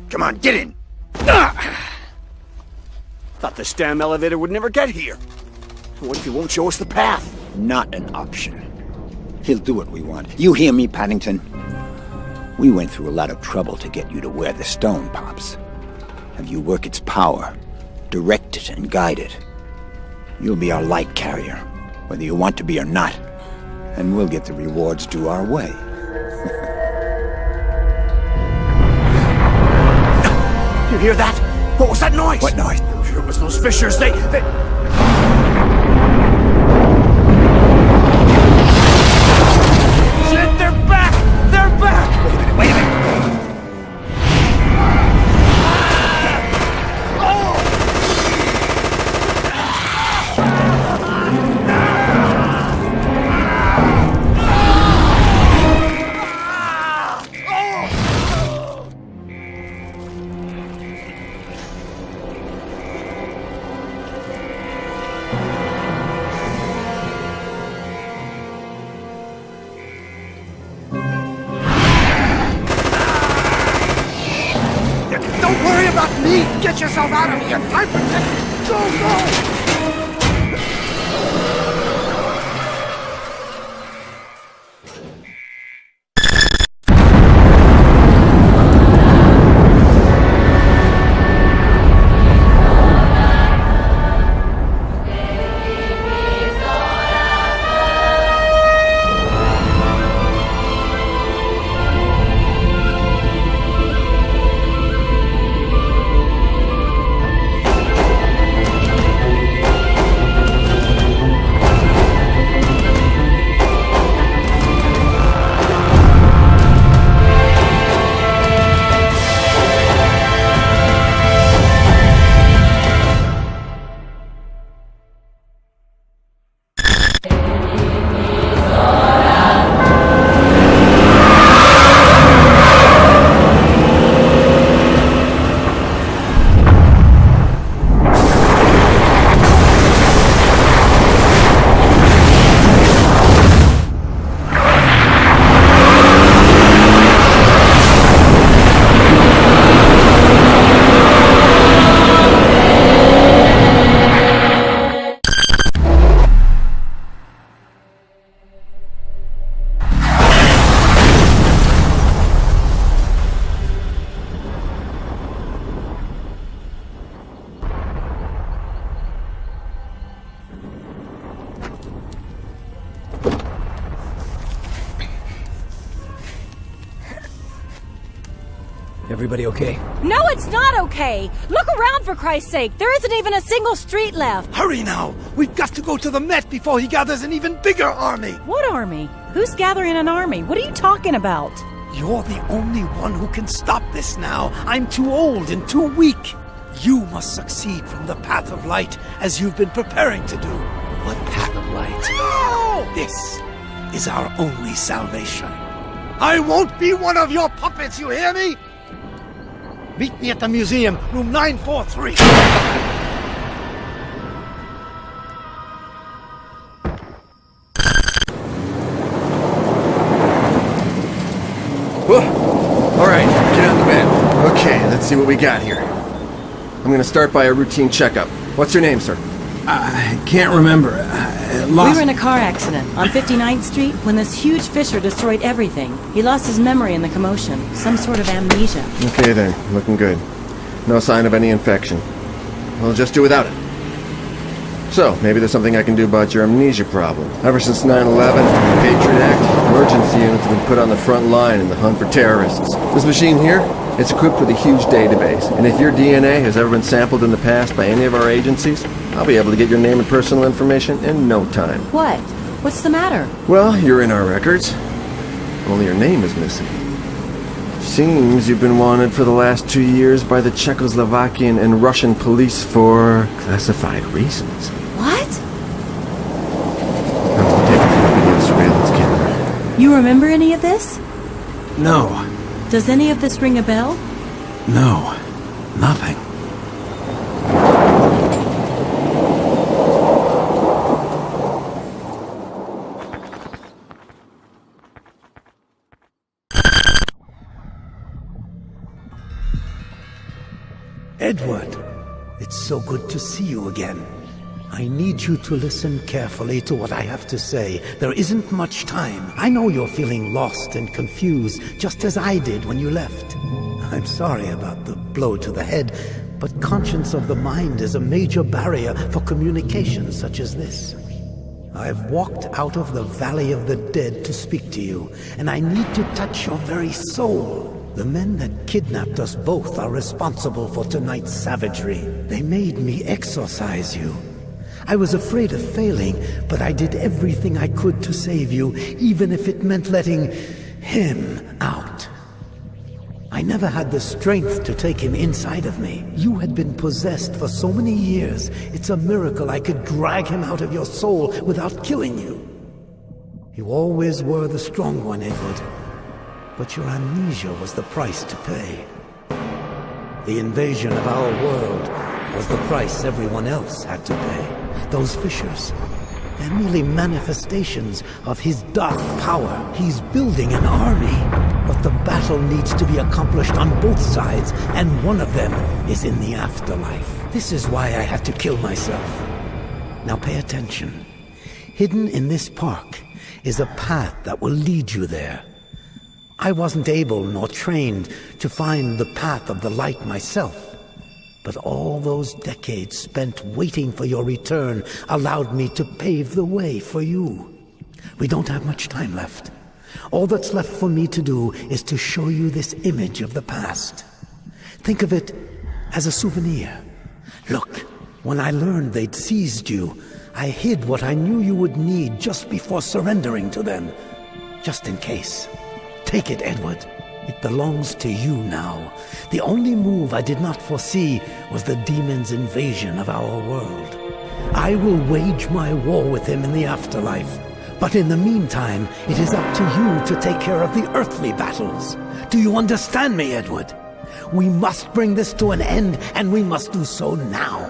Come on, get in! Thought this damn elevator would never get here. What if he won't show us the path? Not an option. He'll do what we want. You hear me, Paddington? We went through a lot of trouble to get you to where the stone pops. Have you work its power, direct it and guide it. You'll be our light carrier, whether you want to be or not. And we'll get the rewards due our way. You hear that? What was that noise? What noise? It was those fissures. They... Shit, they're back! They're back! Wait a minute, wait a minute! Don't worry about me! Get yourself out of here! I'm protected! Go, go! Everybody okay? No, it's not okay! Look around, for Christ's sake! There isn't even a single street left! Hurry now! We've got to go to the Met before he gathers an even bigger army! What army? Who's gathering an army? What are you talking about? You're the only one who can stop this now. I'm too old and too weak. You must succeed from the path of light as you've been preparing to do. What path of light? No! This is our only salvation. I won't be one of your puppets, you hear me? Meet me at the museum, room 943. Whoa. All right, get on the bed. Okay, let's see what we got here. I'm going to start by a routine checkup. What's your name, sir? I can't remember. We were in a car accident on 59th Street when this huge fissure destroyed everything. He lost his memory in the commotion. Some sort of amnesia. Okay then, looking good. No sign of any infection. We'll just do without it. So, maybe there's something I can do about your amnesia problem. Ever since 9/11 and the Patriot Act, emergency units have been put on the front line in the hunt for terrorists. This machine here, it's equipped with a huge database. And if your DNA has ever been sampled in the past by any of our agencies, I'll be able to get your name and personal information in no time. What? What's the matter? Well, you're in our records. Only your name is missing. Seems you've been wanted for the last 2 years by the Czechoslovakian and Russian police for classified reasons. What? I'm taking from a video surveillance camera. You remember any of this? No. Does any of this ring a bell? No. Nothing. Edward, it's so good to see you again. I need you to listen carefully to what I have to say. There isn't much time. I know you're feeling lost and confused, just as I did when you left. I'm sorry about the blow to the head, but conscience of the mind is a major barrier for communication such as this. I've walked out of the Valley of the Dead to speak to you, and I need to touch your very soul. The men that kidnapped us both are responsible for tonight's savagery. They made me exorcise you. I was afraid of failing, but I did everything I could to save you, even if it meant letting him out. I never had the strength to take him inside of me. You had been possessed for so many years. It's a miracle I could drag him out of your soul without killing you. You always were the strong one, Edward. But your amnesia was the price to pay. The invasion of our world was the price everyone else had to pay. Those fissures, they're merely manifestations of his dark power. He's building an army, but the battle needs to be accomplished on both sides, and one of them is in the afterlife. This is why I had to kill myself. Now pay attention. Hidden in this park is a path that will lead you there. I wasn't able nor trained to find the path of the light myself. But all those decades spent waiting for your return allowed me to pave the way for you. We don't have much time left. All that's left for me to do is to show you this image of the past. Think of it as a souvenir. Look, when I learned they'd seized you, I hid what I knew you would need just before surrendering to them. Just in case. Take it, Edward. It belongs to you now. The only move I did not foresee was the demon's invasion of our world. I will wage my war with him in the afterlife. But in the meantime, it is up to you to take care of the earthly battles. Do you understand me, Edward? We must bring this to an end, and we must do so now.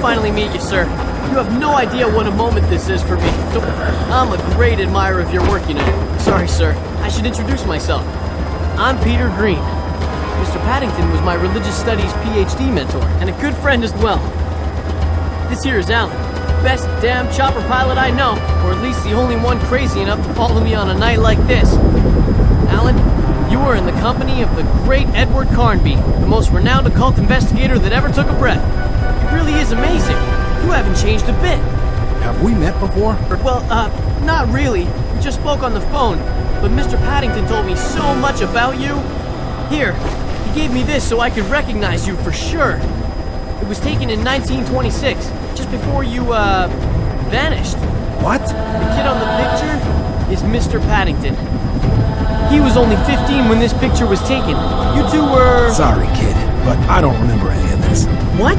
Finally meet you, sir. You have no idea what a moment this is for me. I'm a great admirer of your work, you know. Sorry, sir. I should introduce myself. I'm Peter Green. Mr. Paddington was my religious studies PhD mentor, and a good friend as well. This here is Alan. Best damn chopper pilot I know, or at least the only one crazy enough to follow me on a night like this. Alan, you are in the company of the great Edward Carnby, the most renowned occult investigator that ever took a breath. It really is amazing. You haven't changed a bit. Have we met before? Well, not really. We just spoke on the phone. But Mr. Paddington told me so much about you. Here, he gave me this so I could recognize you for sure. It was taken in 1926, just before you, vanished. What? The kid on the picture is Mr. Paddington. He was only 15 when this picture was taken. You two were... Sorry, kid, but I don't remember any of this. What?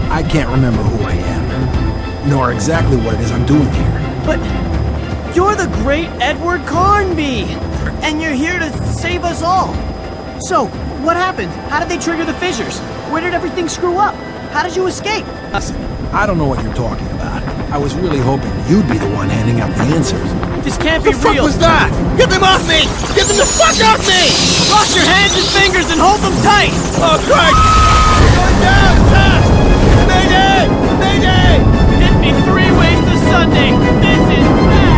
I can't remember who I am, nor exactly what it is I'm doing here. But you're the great Edward Carnby, and you're here to save us all. So, what happened? How did they trigger the fissures? Where did everything screw up? How did you escape? Listen, I don't know what you're talking about. I was really hoping you'd be the one handing out the answers. This can't be real. What the fuck was that? Get them off me! Get them the fuck off me! Cross your hands and fingers and hold them tight! Oh, Christ! We're going down fast! Mayday! Mayday! Hit me 3 ways to Sunday! This is bad!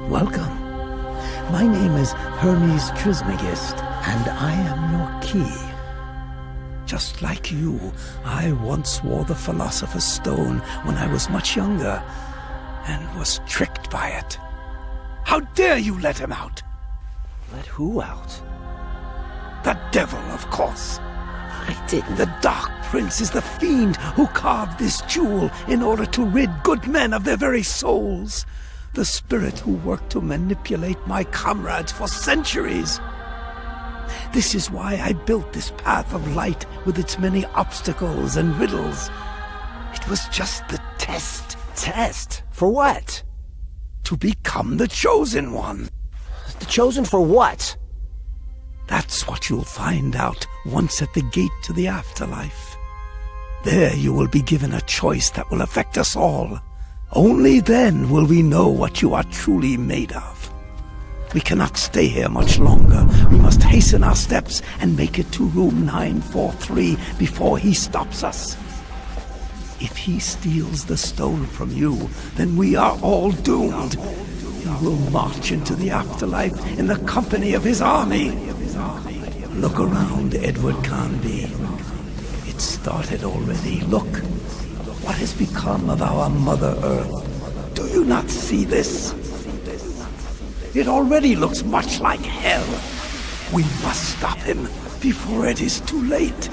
Welcome. My name is Hermes Trismegistus, and I am your key. Just like you, I once wore the Philosopher's Stone when I was much younger, and was tricked by it. How dare you let him out? Let who out? The devil, of course. I didn't. The Dark Prince is the fiend who carved this jewel in order to rid good men of their very souls. The spirit who worked to manipulate my comrades for centuries. This is why I built this path of light with its many obstacles and riddles. It was just the test. Test? For what? To become the Chosen One. The Chosen for what? That's what you'll find out once at the gate to the afterlife. There you will be given a choice that will affect us all. Only then will we know what you are truly made of. We cannot stay here much longer. We must hasten our steps and make it to room 943 before he stops us. If he steals the stone from you, then we are all doomed. He will march into the afterlife in the company of his army. Look around, Edward Carnby. It started already. Look, what has become of our Mother Earth? Do you not see this? It already looks much like hell. We must stop him before it is too late.